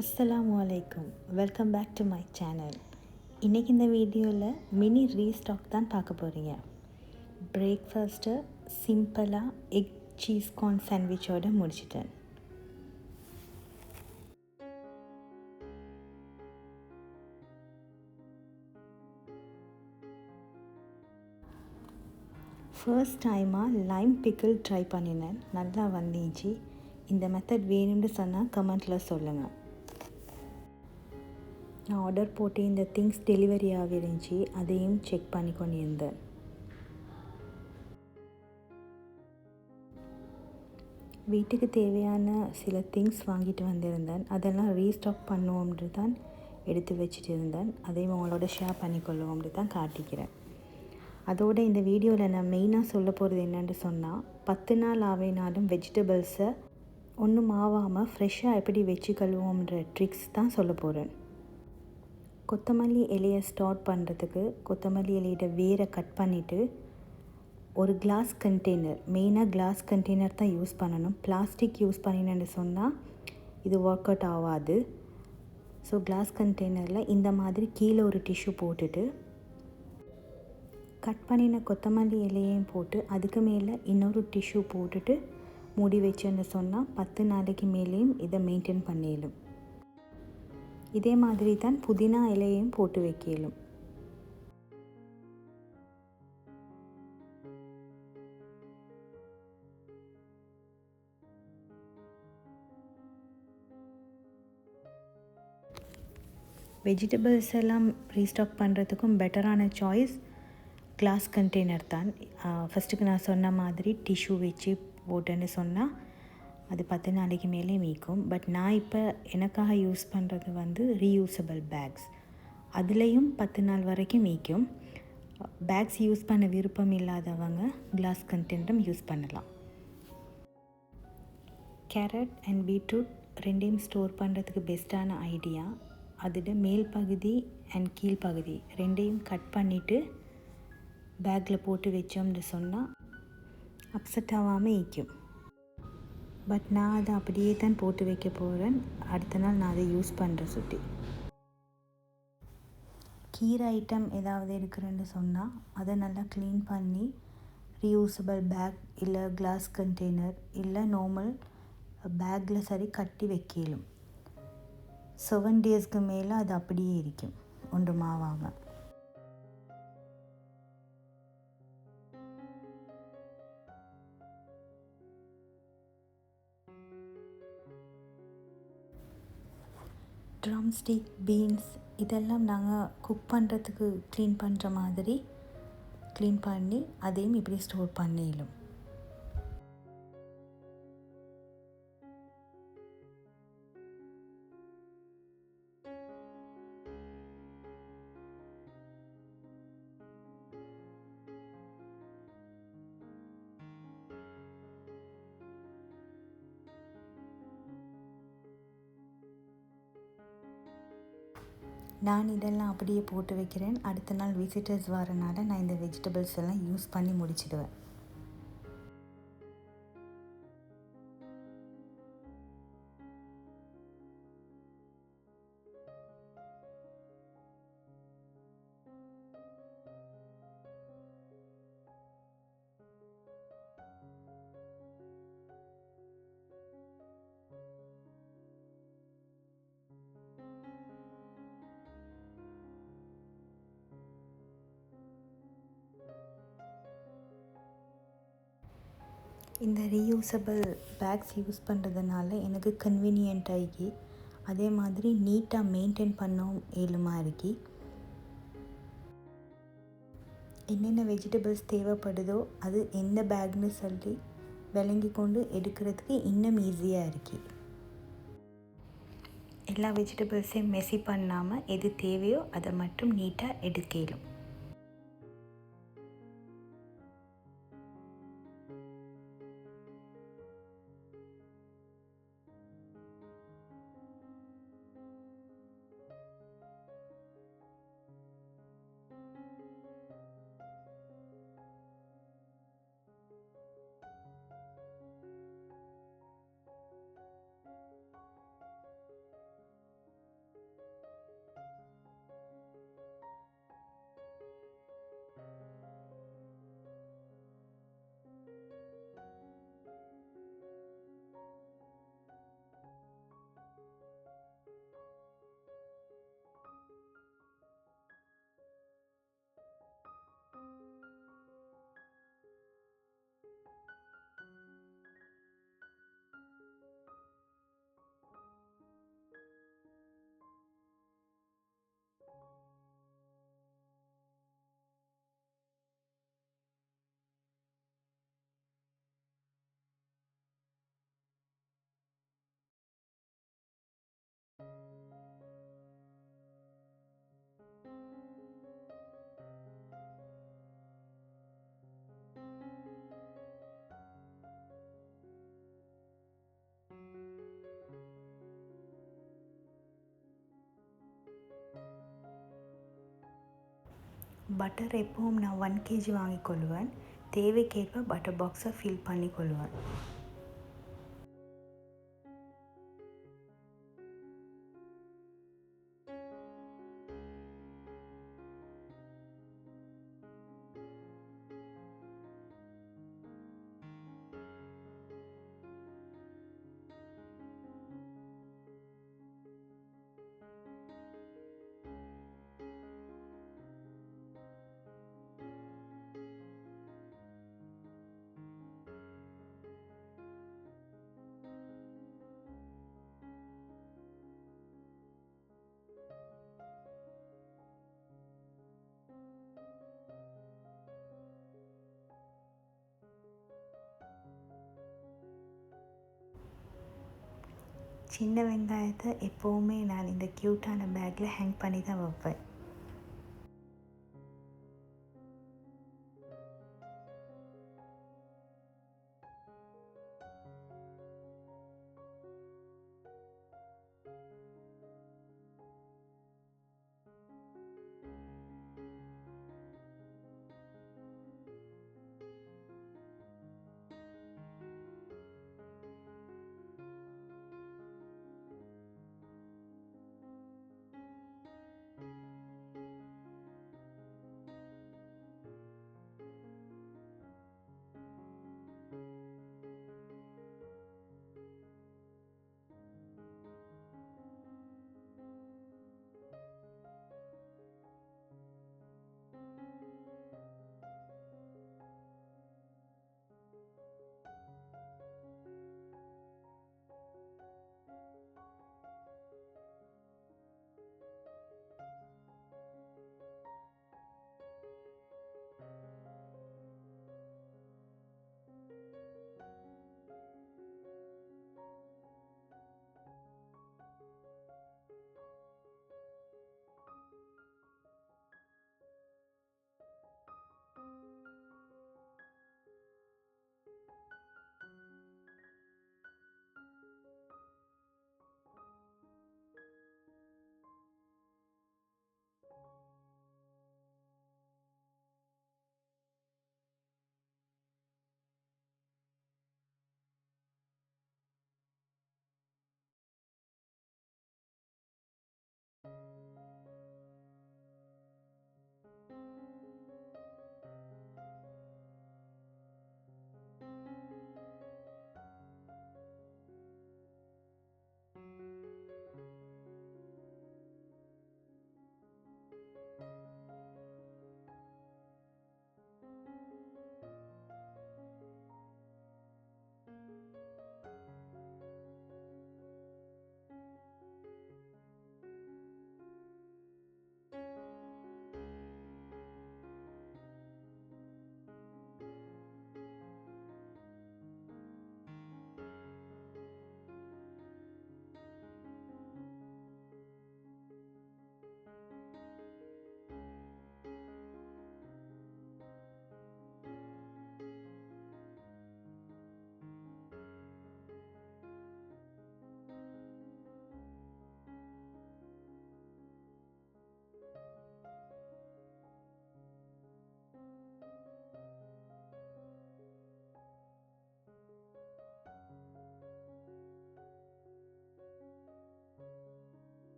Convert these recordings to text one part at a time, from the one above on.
அஸ்ஸலாமு அலைக்கும். Welcome back to my channel. இன்றைக்கி இந்த வீடியோவில் மினி ரீஸ்டாக் தான் பார்க்க போகிறீங்க. பிரேக்ஃபாஸ்ட்டை சிம்பிளாக எக் சீஸ் கார்ன் சாண்ட்விச்சோடு முடிச்சிட்டேன். ஃபர்ஸ்ட் டைமாக லைம் பிக்கிள் ட்ரை பண்ணினேன். நல்லா வந்துச்சு. இந்த மெத்தட் வேணும்னு சொன்னால் கமெண்ட்டில் சொல்லுங்கள். நான் ஆர்டர் போட்டு இந்த திங்ஸ் டெலிவரி ஆகிருந்துச்சி, அதையும் செக் பண்ணி கொண்டு இருந்தேன். வீட்டுக்கு தேவையான சில திங்ஸ் வாங்கிட்டு வந்திருந்தேன். அதெல்லாம் ரீஸ்டாக் பண்ணுவோம்னு தான் எடுத்து வச்சுட்டு இருந்தேன். அதையும் உங்களோட ஷேர் பண்ணிக்கொள்ளுவோம்னு தான் காட்டிக்கிறேன். அதோடு இந்த வீடியோவில் நான் மெயினாக சொல்ல போகிறது என்னென்னு சொன்னால், 10 நாள் ஆவேனாலும் வெஜிடபிள்ஸை ஒன்றும் ஆவாமல் ஃப்ரெஷ்ஷாக எப்படி வச்சுக்கொள்வோம்ன்ற ட்ரிக்ஸ் தான் சொல்ல போகிறேன். கொத்தமல்லி இலையை ஸ்டார்ட் பண்ணுறதுக்கு கொத்தமல்லி இலையோட வேரை கட் பண்ணிவிட்டு ஒரு கிளாஸ் கண்டெய்னர், மெயினாக கிளாஸ் கண்டெய்னர் தான் யூஸ் பண்ணணும். பிளாஸ்டிக் யூஸ் பண்ணினேன்னு சொன்னால் இது ஒர்க் அவுட் ஆகாது. ஸோ கிளாஸ் கண்டெய்னரில் இந்த மாதிரி கீழே ஒரு டிஷ்யூ போட்டுட்டு கட் பண்ணின கொத்தமல்லி இலையையும் போட்டு அதுக்கு மேலே இன்னொரு டிஷ்யூ போட்டுட்டு மூடி வச்சேன்னு சொன்னால் 10 நாளைக்கு மேலேயும் இதை மெயின்டைன் பண்ணிடலும். இதே மாதிரி தான் புதினா இலையையும் போட்டு வைக்கலும். வெஜிடபிள்ஸ் எல்லாம் ரீஸ்டாக் பண்ணுறதுக்கும் பெட்டரான சாய்ஸ் கிளாஸ் கண்டெய்னர் தான். ஃபஸ்ட்டுக்கு நான் சொன்ன மாதிரி டிஷ்யூ வச்சு போட்டேன்னு சொன்னால் அது 10 நாளைக்கு மேலே மீக்கும். பட் நான் இப்போ எனக்காக யூஸ் பண்ணுறது ரீயூசபிள் பேக்ஸ். அதுலேயும் 10 நாள் வரைக்கும் மீக்கும். பேக்ஸ் யூஸ் பண்ண விருப்பம் இல்லாதவங்க கிளாஸ் கண்டெய்னரும் யூஸ் பண்ணலாம். கேரட் அண்ட் பீட்ரூட் ரெண்டையும் ஸ்டோர் பண்ணுறதுக்கு பெஸ்ட்டான ஐடியா, அதோட மேல் பகுதி அண்ட் கீழ்ப்பகுதி ரெண்டையும் கட் பண்ணிவிட்டு பேக்கில் போட்டு வச்சோம்னு சொன்னால் அப்செட் ஆகாமல் ஈக்கும். பட் நான் அதை அப்படியே தான் போட்டு வைக்க போகிறேன். அடுத்த நாள் நான் அதை யூஸ் பண்ணுறேன். சுட்டி கீரை ஐட்டம் ஏதாவது இருக்குதுன்னு சொன்னால் அதை நல்லா க்ளீன் பண்ணி ரீயூசபிள் பேக் இல்லை கிளாஸ் கண்டெய்னர் இல்லை நார்மல் பேக்கில் சரி கட்டி வைக்கலும். 7 டேஸ்க்கு மேலே அது அப்படியே இருக்கும், ஒன்று மாவாமல். ட்ரம்ஸ்டிக், பீன்ஸ் இதெல்லாம் நாங்கள் குக் பண்ணுறதுக்கு க்ளீன் பண்ணுற மாதிரி க்ளீன் பண்ணி அதையும் இப்படி ஸ்டோர் பண்ணிடலும். நான் இதெல்லாம் அப்படியே போட்டு வைக்கிறேன். அடுத்த நாள் விசிட்டர்ஸ் வரனால நான் இந்த வெஜிடபிள்ஸ் எல்லாம் யூஸ் பண்ணி முடிச்சிடுவேன். இந்த ரீயூசபிள் பேக்ஸ் யூஸ் பண்ணுறதுனால எனக்கு கன்வீனியன்ட் ஆகி அதே மாதிரி நீட்டாக மெயின்டைன் பண்ணவும் ஏழுமா இருக்கி. என்னென்ன வெஜிடபிள்ஸ் தேவைப்படுதோ அது எந்த பேக்னு சொல்லி விளங்கி கொண்டு எடுக்கிறதுக்கு இன்னும் ஈஸியாக இருக்கு. எல்லா வெஜிடபிள்ஸையும் மெஸி பண்ணாமல் எது தேவையோ அதை மட்டும் நீட்டாக எடுக்கலும். பட்டர் எப்பவும் நான் 1 kg வாங்கிக்கொள்வேன். தேவைக்கேற்ப பட்டர் பாக்ஸை ஃபில் பண்ணிக்கொள்வேன். சின்ன வெங்காயத்தை எப்போவுமே நான் இந்த க்யூட்டான பேக்கில் ஹேங் பண்ணி தான் வைப்பேன்.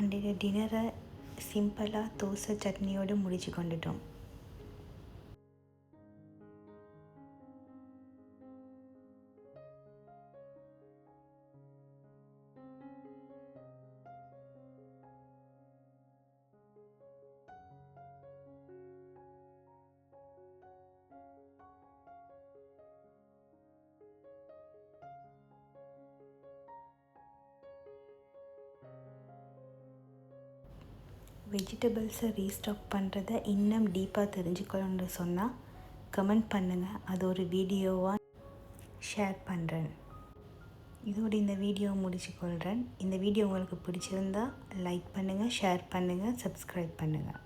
அன்றைய டின்னரை சிம்பிளாக தோசை சட்னியோடு முடிச்சு கொண்டுட்டோம். வெஜிடபிள்ஸை ரீஸ்டாக் பண்ணுறதை இன்னும் டீப்பாக தெரிஞ்சுக்கணுன்னு சொன்னால் கமெண்ட் பண்ணுங்கள். அது ஒரு வீடியோவாக ஷேர் பண்ணுறேன். இதோடு இந்த வீடியோவை முடிச்சுக்கொள்கிறேன். இந்த வீடியோ உங்களுக்கு பிடிச்சிருந்தா லைக் பண்ணுங்கள், ஷேர் பண்ணுங்கள், சப்ஸ்கிரைப் பண்ணுங்கள்.